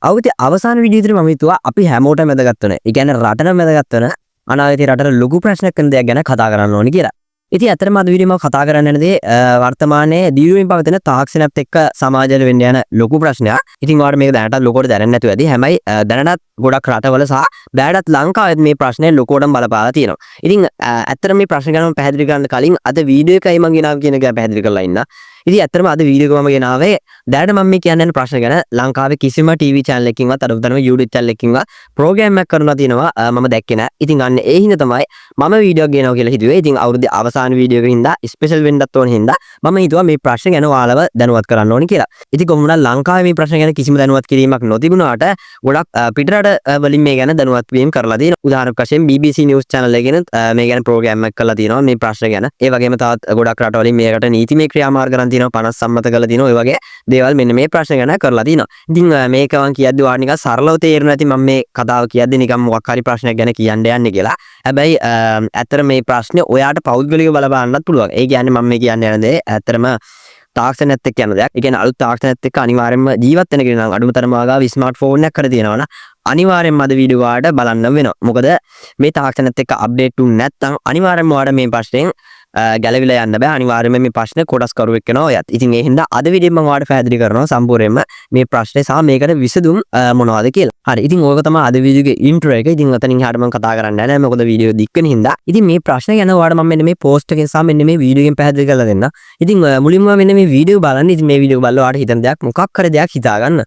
අවුරුද්දේ අවසාන වීඩියෝ එකේදී මම හිතුවා අපි හැමෝටම වැදගත් වෙන. ඒ කියන්නේ රටටම වැදගත් වෙන අනාගතේ රටට ලොකු ප්‍රශ්නයක් වෙන දෙයක් ගැන කතා කරන්න ඕනේ කියලා. ඉතින් ඇත්තටම අද වීඩියෝ මම කතා කරන්න යන දේ වර්තමානයේ දීර්ඝයෙන් පවතින තාක්ෂණයත් එක්ක සමාජයට වෙන්න යන ලොකු ප්‍රශ්නයක්. ඉතින් ඔයාලට මේක දැනටත් ලොකුවට දැනෙන්නේ නැතුව ඇති. හැබැයි දැනටත් ගොඩක් රටවල සහ දැනටත් ලංකාවෙත් මේ ප්‍රශ්නේ ලොකුවටම බලපාලා තියෙනවා. ඉතින් ඇත්තටම මේ ප්‍රශ්න ගැන පැහැදිලි කරන්න කලින් අද වීඩියෝ එකයි මම ගෙනාව කියන එක පැහැදිලි කරලා ඉන්න. ඉතින් ඇත්තටම අද වීඩියෝ එක මම ගෙනාවේ දැනට මම මේ කියන්න යන ප්‍රශ්න ගැන ලංකාවේ කිසිම ටීවී channel එකකින්වත් අරගෙන YouTube channel එකකින්වත් ප්‍රෝග්‍රෑම් එකක් කරනවා තියෙනවා මම දැක්කේ නැහැ. ඉතින් අන්න ඒ හින්දා තමයි මම වීඩියෝ එක ගෙනාව කියලා හිතුවේ. ඉතින් අවුරුද්දේ අවසාන වීඩියෝ එකකින් හින්දා ස්පෙෂල් වෙන්නත් ඕන හින්දා මම හිතුවා මේ ප්‍රශ්න ගැන ඔයාලව දැනුවත් කරන්න ඕනේ කියලා. ඉතින් කොහොමද ලංකාවේ මේ ප්‍රශ්න ගැන කිසිම දැනුවත් කිරීමක් නොතිබුණාට ගොඩක් පිටරට වලින් මේ ගැන දැනුවත් වීම කරලා තියෙනවා. උදාහරණයක් වශයෙන් BBC News channel එකෙන් මේ ගැන ප්‍රෝග්‍රෑම් එකක් කරලා තියෙනවා මේ ප්‍රශ්න ගැන. ඒ වගේම තවත් ගොඩක් රටවලින් මේකට නීතිමය ක්‍රියාමාර්ග කරන් තියෙනවා 50 සම්මත කරලා තියෙනවා. ඒ වගේ දේවල් මෙන්න මේ ප්‍රශ්න ගැන කරලා තියෙනවා. ඉතින් මේක මම කියද්දි ඔයාලා නිකන් සරලව තේරෙන්නේ නැති මම මේ කතාව කියද්දි නිකන් මොකක් හරි ප්‍රශ්නයක් ගැන කියන්න යන්නේ කියලා. හැබැයි ඇත්තට මේ ප්‍රශ්නේ ඔයාට පෞද්ගලිකව බලපාන්නත් පුළුවන්. ඒ කියන්නේ මම මේ කියන්න යන දේ ඇත්තටම තාක්ෂණයත් එක්ක යන දෙයක්. ඒ කියන්නේ අලුත් තාක්ෂණයත් එක්ක අනිවාර්යෙන්ම ජීවත් වෙන කෙනා නම් අඩුම තරම ආගාව ස්මාර්ට් ෆෝන් එකක් කර තියෙනවා නම් අනිවාර්යෙන්ම අද වීඩියෝ වලට බලන්න වෙනවා. මොකද මේ තාක්ෂණයත් එක්ක අප්ඩේට් වුනේ නැත්නම් අනිවාර්යෙන්ම ඔයාලට මේ ප්‍රශ්නෙන් ගැලවිලා යන්න බෑ. අනිවාර්යෙන්ම මේ ප්‍රශ්නේ කොටස් කරුවෙක් වෙනවා ඔයත්. ඉතින් ඒ හින්දා අද වීඩියෝ මම ඔයාලට පැහැදිලි කරනවා සම්පූර්ණයෙන්ම මේ ප්‍රශ්නේ සහ මේකට විසඳුම් මොනවද කියලා. හරි. ඉතින් ඕක තමයි අද වීඩියෝ එකේ ඉන්ට්‍රෝ එක. ඉතින් ඔතනින් එහාට මම කතා කරන්නේ නැහැ. මොකද වීඩියෝ දික් වෙන හින්දා. ඉතින් මේ ප්‍රශ්නේ ගැන ඔයාලට මම මෙන්න මේ පෝස්ට් එකෙන් සහ මෙන්න මේ වීඩියෝ එකෙන් පැහැදිලි කරලා දෙන්න. ඉතින් මුලින්ම මෙන්න මේ වීඩියෝ බලන්න. ඉතින් මේ වීඩියෝ බලලා ඔයාලට හිතන දෙයක් මොකක් හරි දෙයක් හිතා ගන්න.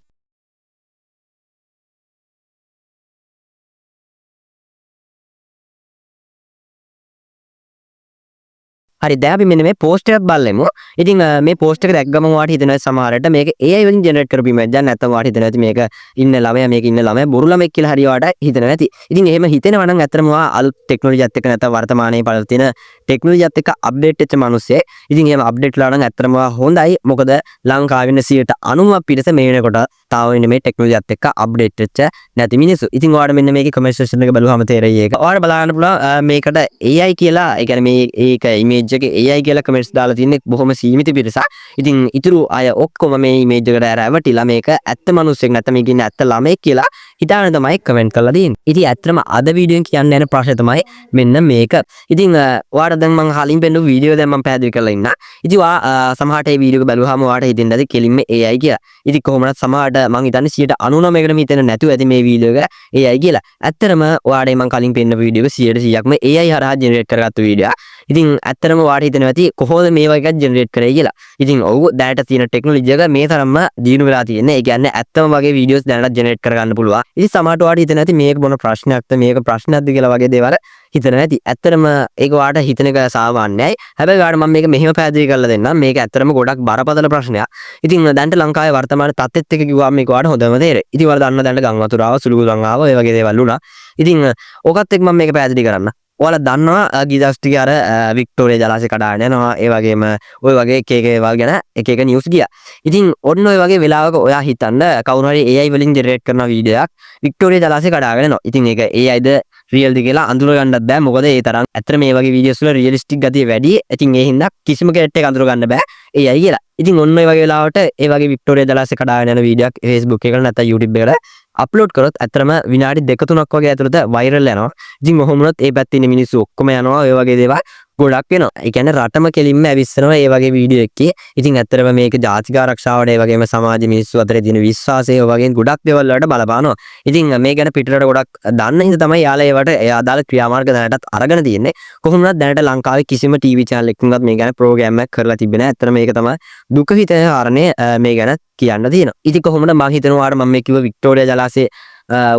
හරි දැන් අපි මෙන්න මේ පෝස්ට් එකක් බලමු. ඉතින් මේ පෝස්ට් එක දැක් ගමන් ඔයාලට හිතෙනවා සමහරවිට මේක AI වලින් ජෙනරේට් කරපු ඉමේජ් එකක් නැත්නම් ඔයාලට හිතෙනවා ඇති මේක ඉන්න ළමයා මේක ඉන්න ළමයා බොරු ළමෙක් කියලා හරි ඔයාලට හිතෙනවා ඇති. ඉතින් එහෙම හිතෙනවා නම් ඇත්තටම ඔයා අලුත් ටෙක්නොලොජියත් එක්ක නැත්නම් වර්තමානයේ පළල තියෙන ටෙක්නොලොජියත් එක්ක අප්ඩේට් වෙච්ච මිනිස්සෙක්. ඉතින් එහෙම අප්ඩේට් වෙලා නම් ඇත්තටම ඔයා හොඳයි. මොකද ලංකාවේ ඉන්න 90% පිරිස මේ වෙනකොට තාම ඉන්නේ මේ ටෙක්නොලොජියත් එක්ක අප්ඩේට් වෙච්ච නැති මිනිස්සු. ඉතින් ඔයාලට මෙන්න මේකේ කමෙන්ට් සෙක්ෂන් එක බලුවාම තේරෙයි ඒක. ඔයාලට බලන්න පුළුවන් මේකට AI කියලා ඒ කියන්නේ මේ ඒක ඉමේජ් එකේ AI කියලා කමෙන්ට්ස් දාලා තින්නේ බොහොම සීමිත පිරිසක්. ඉතින් ඊතුරු අය ඔක්කොම මේ ඉමේජ් එකට රැවටිලා මේක ඇත්ත මිනිස්සෙක් නැත්නම් මේක ඉන්නේ ඇත්ත ළමෙක් කියලා හිතාගෙන තමයි කමෙන්ට් කරලා තියෙන්නේ. ඉතින් ඇත්තටම අද වීඩියෝ එකෙන් කියන්න යන ප්‍රශ්නේ තමයි මෙන්න මේක. ඉතින් ඔයාලට දැන් මම කලින් පෙන්නපු වීඩියෝ දැන් මම පැහැදිලි කරලා ඉන්නා. ඉතින් ඔයා සමහරට මේ වීඩියෝ එක බලුවාම ඔයාලට හිතෙන්නේ නැති කෙලින්ම AI කියලා. ඉතින් කොහොමවත් සමහරට මම හිතන්නේ 99%කටම හිතෙන්නේ නැතුව ඇති මේ වීඩියෝ එක AI කියලා. ඇත්තටම ඔයාලට මම කලින් පෙන්නපු වීඩියෝ එක 100%ක්ම AI හරහා ජෙනරේට් කරගත්තු වීඩියෝ එකක්. ඉතින් ඇත්තටම ඔයාලට හිතෙනවා ඇති කොහොමද මේ වගේ එකක් ජෙනරේට් කරේ කියලා. ඉතින් ඔව් දැනට තියෙන ටෙක්නොලොජි එක මේ තරම්ම දියුණු වෙලා තියෙන්නේ. ඒ කියන්නේ ඇත්තම වගේ වීඩියෝස් දැනට ජෙනරේට් කරගන්න පුළුවන්. ඉතින් සමහරට ඔයාලට හිතෙනවා ඇති මේක මොන ප්‍රශ්නයක්ද මේක ප්‍රශ්නයක්ද කියලා වගේ දේවල් හිතනවා ඇති. ඇත්තටම ඒක ඔයාලට හිතන එක සාමාන්‍යයි. හැබැයි ඔයාලට මම මේක මෙහෙම පැහැදිලි කරලා දෙන්නම්. මේක ඇත්තටම ගොඩක් බරපතල ප්‍රශ්නයක්. ඉතින් දැනට ලංකාවේ වර්තමාන තත්ත්වෙත් එක්ක කිව්වම මේක ඔයාලට හොඳම තේරෙයි. ඉතින් ඔයාලා දන්න දැනට ගම් වතුර ආව සුළු ගම් ආව ඔය වගේ දේවල් වුණා. ඉතින් ඕකත් එක්ක මම මේක පැහැදිලි කරන්න. ඔයාලා දන්නවා ගියදවස් ටිකේ අර වික්ටෝරියා ජලාශය කඩාගෙන යනවා. ඒ වගේම ඔය වගේ එක එක ඒවල් ගැන එක එක නිවුස් ගියා. ඉතින් ඔන්න ඔය වගේ වෙලාවක ඔයා හිතන්න කවුරු හරි AI වලින් ජෙනරේට් කරන වීඩියෝ එකක් වික්ටෝරියා ජලාශය කඩාගෙන යනවා. ඉතින් ඒක AIද රියල්ද කියලා අඳුර ගන්නත් බෑ. මොකද ඒ තරම් ඇත්තට මේ වගේ වීඩියෝස් වල රියලිස්ටික් ගතිය වැඩි. ඉතින් ඒ හින්දා කිසිම කෙනෙක්ට ඒක අඳුර ගන්න බෑ AI කියලා. ඉතින් ඔන්න ඔය වගේ වෙලාවට ඒ වගේ වික්ටෝරියා ජලාශය කඩාගෙන යන වීඩියෝ එකක් Facebook එකකට නැත්නම් YouTube එකට අප්ලෝඩ් කරොත් ඇත්තටම විනාඩි 2-3ක් වගේ ඇතුළත වෛරල් යනවා. ඉතින් කොහොම වුණත් ඒ පැත්තේ ඉන්න මිනිස්සු ඔක්කොම යනවා ඔය වගේ දේවල් ගොඩක් වෙනවා. ඒ කියන්නේ රටම කෙලින්ම ඇවිස්සනවා ඒ වගේ වීඩියෝ එකේ. ඉතින් ඇත්තටම මේක ජාතික ආරක්ෂාවට ඒ වගේම සමාජ මිනිස්සු අතරේ තියෙන විශ්වාසය ඔය වගේ ගොඩක් දේවල් වලට බලපානවා. ඉතින් මේ ගැන පිටරට ගොඩක් දන්න හින්දා තමයි යාලා ඒවට අදාළ ක්‍රියාමාර්ග දැනටත් අරගෙන තියෙන්නේ. කොහොම වුණත් දැනට ලංකාවේ කිසිම ටීවී channel එකකින්වත් මේ ගැන ප්‍රෝග්‍රෑම් එකක් කරලා තිබෙන්නේ නැහැ. ඇත්තට මේක තමයි දුක හිතෙන කාරණේ මේ ගැන කියන්න තියෙනවා. ඉතින් කොහොමද මම හිතනවා මම මේ කිව්ව වික්ටෝරියා ජලාශයේ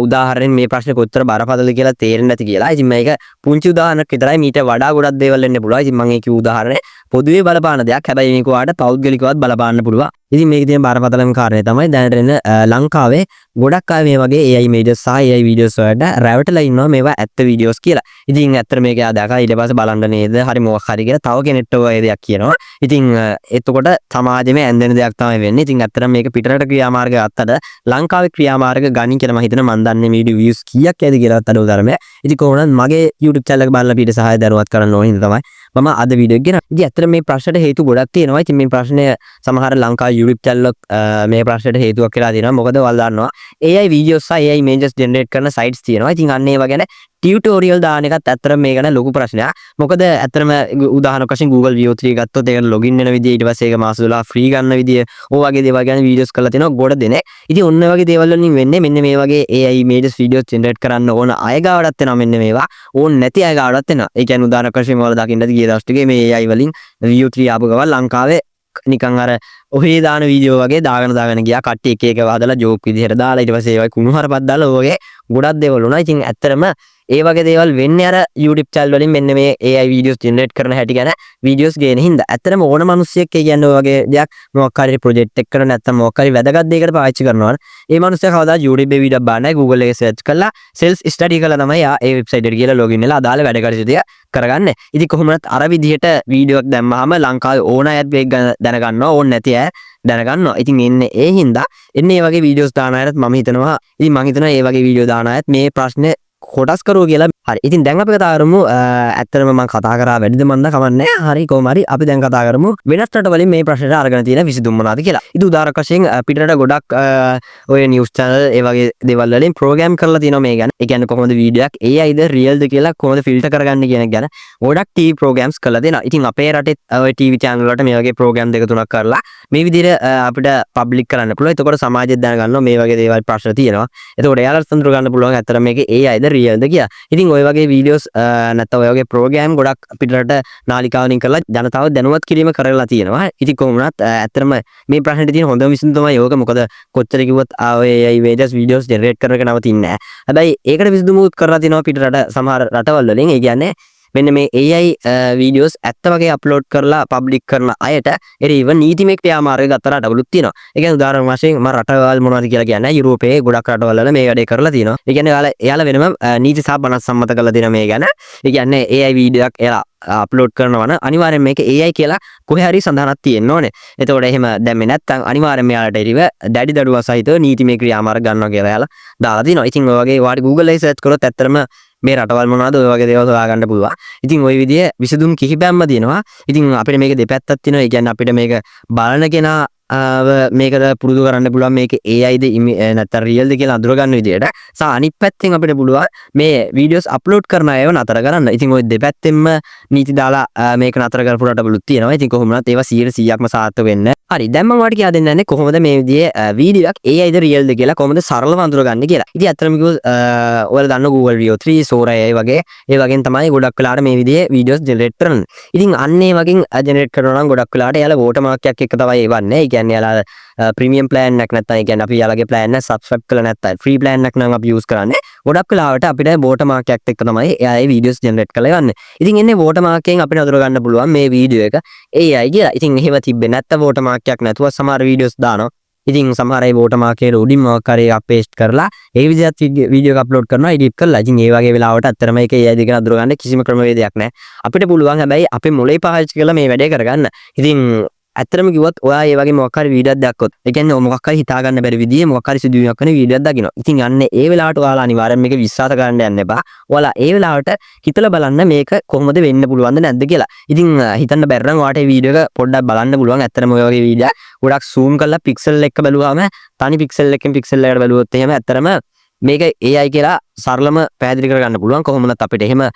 උදාහරණයෙන් මේ ප්‍රශ්නේ කොච්චර බරපතලද කියලා තේරෙන්නේ නැති කියලා. ඉතින් මේක පුංචි උදාහරණයක් විතරයි. මීට වඩා ගොඩක් දේවල් වෙන්න පුළුවන්. ඉතින් මම ඒ කිව්ව උදාහරණය පොදුවේ බලපාන දෙයක්. හැබැයි මේක ඔයාලට පෞද්ගලිකවත් බලපාන්න පුළුවන්. ඉතින් මේකේ තියෙන බරපතලම කාරණේ තමයි දැනට එන ලංකාවේ ගොඩක් අය මේ වගේ AI images සහ AI videos වලට රැවටලා ඉන්නවා මේවා ඇත්ත videos කියලා. ඉතින් ඇත්තට මේක එයා දැකලා ඊට පස්සේ බලන්න නේද හරි මොකක් හරි කියලා තව කෙනෙක්ට ඔය දෙයක් කියනවා. ඉතින් එතකොට සමාජෙම ඇඳෙන දෙයක් තමයි වෙන්නේ. ඉතින් ඇත්තට මේක පිටරට ක්‍රියාමාර්ග ගත්තට ලංකාවේ ක්‍රියාමාර්ග ගණන් කියලා මම හිතනවා. මම දන්නේ වීඩියෝ views කීයක් ඇද කියලාත් අඩු තරමේ. ඉතින් කොහොමද මගේ YouTube channel එක බලලා පිට සහාය දරුවත් කරන්න ඕනේ තමයි මම අද වීඩියෝ එක ගෙන. ඉතින් ඇත්තට මේ ප්‍රශ්නට හේතු ගොඩක් තියෙනවා. ඉතින් මේ ප්‍රශ්නය සමහර ලංකා YouTube channel මේ ප්‍රශ්නට හේතුවක් කියලා දෙනවා. මොකද ඔයාලා දන්නවා AI videos සහ AI images generate කරන sites තියෙනවා. ඉතින් අන්න ඒවා ගැන ටියුටෝරියල් දාන එකත් ඇත්තටම මේ ගැන ලොකු ප්‍රශ්නයක්. මොකද ඇත්තටම උදාහරණයක් වශයෙන් Google View 3 ගත්තොත් ඒකට login වෙන විදිය ඊට පස්සේ ඒක මාස 12 free ගන්න විදිය ඔය වගේ දේවල් ගැන වීඩියෝස් කරලා තිනවා ගොඩ දෙනෙක්. ඉතින් ඔන්න ඔය වගේ දේවල් වලින් වෙන්නේ මෙන්න මේ වගේ AI images videos generate කරන්න ඕන අය ගාවටත් එනවා මෙන්න මේවා. ඕන නැති අය ගාවටත් එනවා. ඒ කියන්නේ උදාහරණයක් වශයෙන් ඔයාලා දකින්නද ගිය දවස් ටිකේ මේ AI වලින් View 3 ආපු ගමන් ලංකාවේ නිකන් අර ඔහේ දාන වීඩියෝ වගේ දාගෙන ගියා කට්ටිය එක එක වහදලා ජෝක් විදිහට දාලා ඊට පස්සේ ඒවයි කුණු හරපක් දාලා ඔයගේ ගොඩක් දේවල් වුණා. ඉතින් ඇත්තටම ඒ වගේ දේවල් වෙන්නේ අර YouTube channel වලින් මෙන්න මේ AI videos generate කරන හැටි ගැන videos ගේන හින්දා. ඇත්තටම ඕන මිනිස්සෙක් ඒ කියන්නේ ඔය වගේ දෙයක් මොකක් හරි project එකක් කරන නැත්නම් මොකක් හරි වැදගත් දෙයකට පාවිච්චි කරනවා. ඒ මිනිස්සයා කවදා YouTube වීඩියෝ බලන්නේ Google එකේ search කරලා self study කරලා තමයි ඒ website එකට ගිහලා login වෙලා අදාළ වැඩ කටයුතු ටික කරගන්නේ. ඉතින් කොහොමවත් අර විදිහට වීඩියෝ එකක් දැම්මහම ලංකාවේ ඕන අයත් මේක දැනගන්නවා ඕන නැති අය දැනගන්නවා. ඉතින් එන්නේ ඒ හින්දා එන්නේ මේ වගේ වීඩියෝස් දාන අයත් මම හිතනවා ඉතින් මම හිතනවා මේ වගේ වීඩියෝ දාන අයත් මේ ප්‍රශ්නේ කොටස් කරුව කියලා. හරි. ඉතින් දැන් අපි කතා කරමු ඇත්තටම මම කතා කරා වැඩිද මන්ද කමන්නේ. හරි කොහොම හරි අපි දැන් කතා කරමු වෙනස් රට වලින් මේ ප්‍රශ්නෙට අරගෙන තියෙන විසඳුම් මොනවාද කියලා. ඉතින් උදාහරණයක් වශයෙන් පිටරට ගොඩක් ඔය නිවුස් channel ඒ වගේ දේවල් වලින් ප්‍රෝග්‍රෑම් කරලා තියෙනවා මේ ගැන. ඒ කියන්නේ කොහොමද වීඩියෝ එකක් AIද රියල්ද කියලා කොහොමද ෆිල්ටර් කරගන්නේ කියන එක ගැන ගොඩක් TV ප්‍රෝග්‍රෑම්ස් කරලා දෙනවා. ඉතින් අපේ රටේ ඔය TV channel වලට මේ වගේ ප්‍රෝග්‍රෑම් දෙක තුනක් කරලා මේ විදිහට අපිට පබ්ලික් කරන්න පුළුවන්. එතකොට සමාජය දැනගන්නවා මේ වගේ දේවල් ප්‍රශ්න තියෙනවා. එතකොට එයාලට සඳහන් කරගන්න පුළුවන් ඇත්තට මේකේ AIද රියල්ද කියලා. ඉතින් ඔය වගේ වීඩියෝස් නැත්නම් ඔය වගේ ප්‍රෝග්‍රෑම් ගොඩක් පිටරට නාලිකාවලින් කරලා ජනතාව දැනුවත් කිරීම කරලා තියෙනවා. ඉතින් කොහොම වුණත් ඇත්තටම මේ ප්‍රශ්නෙට තියෙන හොඳම විසඳුම තමයි ඕක. මොකද කොච්චර කිව්වත් ඔය AI images videos generate කරන එක නවතින්නේ නැහැ. හැබැයි ඒකට විසඳුමුත් කරලා තිනවා පිටරට සමහර රටවල් වලින්. ඒ කියන්නේ මෙන්න මේ AI videos ඇත්ත වගේ අප්ලෝඩ් කරලා පබ්ලික් කරන අයට එරෙහිව නීතිමය ක්‍රියාමාර්ග ගත්ත රටවලුත් තියෙනවා. ඒ කියන්නේ උදාහරණ වශයෙන් මම රටවල් මොනවද කියලා කියන්නේ යුරෝපයේ ගොඩක් රටවල් වල මේ වැඩේ කරලා තියෙනවා. ඒ කියන්නේ එයාලා වෙනම නීති සහ බණක් සම්මත කරලා දෙන මේ ගැන. ඒ කියන්නේ AI වීඩියෝ එකක් එයාලා අප්ලෝඩ් කරනවා නම් අනිවාර්යෙන් මේක AI කියලා කොහේ හරි සඳහනක් තියෙන්න ඕනේ. එතකොට එහෙම දැම්මේ නැත්නම් අනිවාර්යෙන් මෙයාලට එරිව දැඩි දඩුවා සහිතව නීතිමය ක්‍රියාමාර්ග ගන්නවා කියලා එයාලා දාලා තිනවා. ඉතින් ඔය වගේ වාට Google එකේ search කරොත් ඇත්තටම මේ රටවල් මොනවද ඔය වගේ දේවල් හොයාගන්න පුළුවන්. ඉතින් ওই විදිහේ විසඳුම් කිහිපයක්ම දෙනවා. ඉතින් අපිට මේක දෙපැත්තක් තියෙනවා. ඒ කියන්නේ අපිට මේක බලන කෙනා මේකට පුරුදු කරන්න පුළුවන් මේක AIද නැත්නම් රියල්ද කියලා අඳුර ගන්න විදියට. සහ අනිත් පැත්තෙන් අපිට පුළුවන් මේ වීඩියෝස් අප්ලෝඩ් කරන අයව නතර කරන්න. ඉතින් ওই දෙපැත්තෙන්ම නීති දාලා මේක නතර කරපු රටවලුත් තියෙනවා. ඉතින් කොහොම වුණත් ඒවා 100%ක්ම සාර්ථක වෙන්නේ. හරි. දැන් මම ඔයාලට කියා දෙන්න යන්නේ කොහොමද මේ විදිහේ වීඩියෝ එකක් AIද රියල්ද කියලා කොහොමද සරලව අඳුරගන්නේ කියලා. ඉතින් අත්‍තරම කිව්වොත් ඔයාලා දන්න Google View 3 Sora AI වගේ ඒ වගේන් තමයි ගොඩක් වෙලාවට මේ විදිහේ වීඩියෝස් ජෙනරේට් කරන්නේ. ඉතින් අන්න ඒ වගේ ජෙනරේට් කරනවා නම් ගොඩක් වෙලාවට එයාලා වෝටර්මාක් එකක් එක තමයි එවන්නේ. ඒ කියන්නේ එයාලා ප්‍රීමියම් ප්ලෑන් එකක් නැත්නම් ඒ කියන්නේ අපි යාලගේ ප්ලෑන් එක සබ්ස්ක්‍රයිබ් කරලා නැත්නම් ෆ්‍රී ප්ලෑන් එකක් නම් අපි යූස් කරන්නේ. ගොඩක් වෙලාවට අපිට වෝටර්මාක් එකක් එක්ක තමයි එයා ඒ වීඩියෝස් ජෙනරේට් කරලා යන්නේ. ඉතින් එන්නේ වෝටර්මාක් එකෙන් අපිට අඳුර ගන්න පුළුවන් මේ වීඩියෝ එක AI කියලා. ඉතින් එහෙම තිබ්බේ නැත්නම් වෝටර්මාක් එකක් නැතුව සමහර වීඩියෝස් දානවා. ඉතින් සමහර අය වෝටර්මාක් එකේ උඩින් මොකක් හරි අපේස්ට් කරලා ඒ විදිහට වීඩියෝ එක අප්ලෝඩ් කරනවා එඩිට් කරලා. ඉතින් ඒ වගේ වෙලාවට අත්‍තරම ඒක AI දෙක අඳුර ගන්න කිසිම ක්‍රමවේදයක් නැහැ. අපිට පුළුවන් හැබැයි අපේ මොලේ පාවිච්චි කරලා මේ වැඩේ කරගන්න. ඉතින් ඇත්තටම කිව්වොත් ඔයා ඒ වගේ මොකක් හරි වීඩියෝක් දැක්කොත් ඒ කියන්නේ මොකක් හරි හිතා ගන්න බැරි විදිහේ මොකක් හරි සිදුවීමක් වෙන වීඩියෝක් දකින්න. ඉතින් යන්නේ ඒ වෙලාවට ඔයාලා අනිවාර්යෙන් මේක විශ්වාස කරන්න යන්න එපා. ඔයාලා ඒ වෙලාවට හිතලා බලන්න මේක කොහොමද වෙන්න පුළුවන්ද නැද්ද කියලා. ඉතින් හිතන්න බැරි නම් ඔයාට මේ වීඩියෝ එක පොඩ්ඩක් බලන්න පුළුවන්. ඇත්තටම ඔය වගේ වීඩියෝ ගොඩක් zoom කරලා පික්සල් එක බැලුවාම තනි පික්සල් එකකින් පික්සල් එකකට බැලුවොත් එහෙම ඇත්තටම මේක AI කියලා සරලම පැහැදිලි කරගන්න පුළුවන්. කොහොමද අපිට එහෙම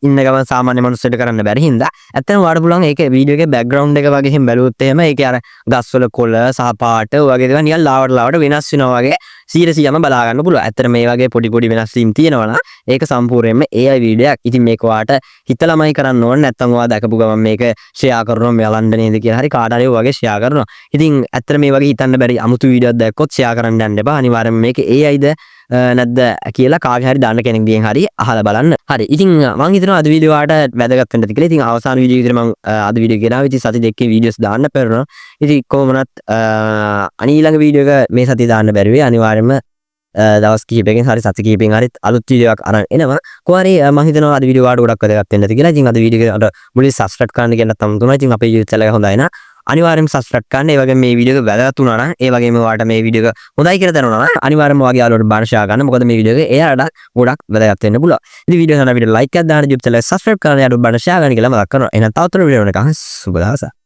ඉන්න ගමන් සාමාන්‍ය මනුස්සයෙක් කරන්න බැරි හින්දා ඇත්තටම වාඩ පුළුවන් ඒකේ වීඩියෝ එකේ බෑග්ග්‍රවුන්ඩ් එක වගේ එහෙම බැලුවොත් එහෙම ඒකේ අර ගස්වල කොළ සහ පාට වගේ දේවල් නිකන් ලාවට වෙනස් වෙනවා වගේ 100%ම බලා ගන්න පුළුවන්. ඇත්තට මේ වගේ පොඩි වෙනස් වීම් තියෙනවා නම් ඒක සම්පූර්ණයෙන්ම AI වීඩියෝ එකක්. ඉතින් මේක වාට හිතලාමයි කරන්න ඕනේ. නැත්නම් ඔයා දැකපු ගමන් මේක ෂෙයා කරනවා මෙලන්න නේද කියලා හරි කාට හරි වගේ ෂෙයා කරනවා. ඉතින් ඇත්තට මේ වගේ හිතන්න බැරි අමුතු වීඩියෝවක් දැක්කොත් ෂෙයා කරන්න යන්න එපා. අනිවාර්යයෙන්ම මේක AIද නැද්ද කියලා කාගේ හරි දාන්න කෙනෙක්ගෙන් හරි අහලා බලන්න. හරි. ඉතින් මම හිතනවා අද වීඩියෝ වලට වැදගත් වෙන්න ඇති කියලා. ඉතින් අවසාන වීඩියෝ විතර මම අද වීඩියෝ ගෙනාවා. ඉතින් සති දෙකේ වීඩියෝස් දාන්න පෙරනවා. ඉතින් කොහොමනත් අනිලඟ වීඩියෝ එක මේ සතිය දාන්න බැරි වෙයි. අනිවාර්යයෙන්ම දවස් කිහිපයකින් හරි සති කිහිපෙකින් හරි අලුත් වීඩියෝ එකක් අරන් එනවා. කොහරි මම හිතනවා අද වීඩියෝ වලට ගොඩක් වැදගත් වෙන්න ඇති කියලා. ඉතින් අද වීඩියෝ එක මුලින් සබ්ස්ක්‍රයිබ් කරන්න කියන තමයි තුනයි. ඉතින් අපේ YouTube channel එක හොඳයි නා අනිවාර්යෙන්ම subscribe කරන්න. ඒ වගේම මේ වීඩියෝ එක වැදගත් වුණා නම් ඒ වගේම ඔයාලට මේ වීඩියෝ එක හොඳයි කියලා දැනුණා නම් අනිවාර්යෙන්ම ඔයාගේ යාළුවන්ට බාර share කරන්න. මොකද මේ වීඩියෝ එක එයාලට ගොඩක් වැදගත් වෙන්න පුළුවන්. ඉතින් වීඩියෝ එක හරියට like එකක් දාන්න YouTube channel එක subscribe කරන්න යාළුවෝ බාර share කරන්න කියලා මතක් කරනවා. එහෙනම් තවතුරු වීඩියෝ එකක් සුබ දවසක්.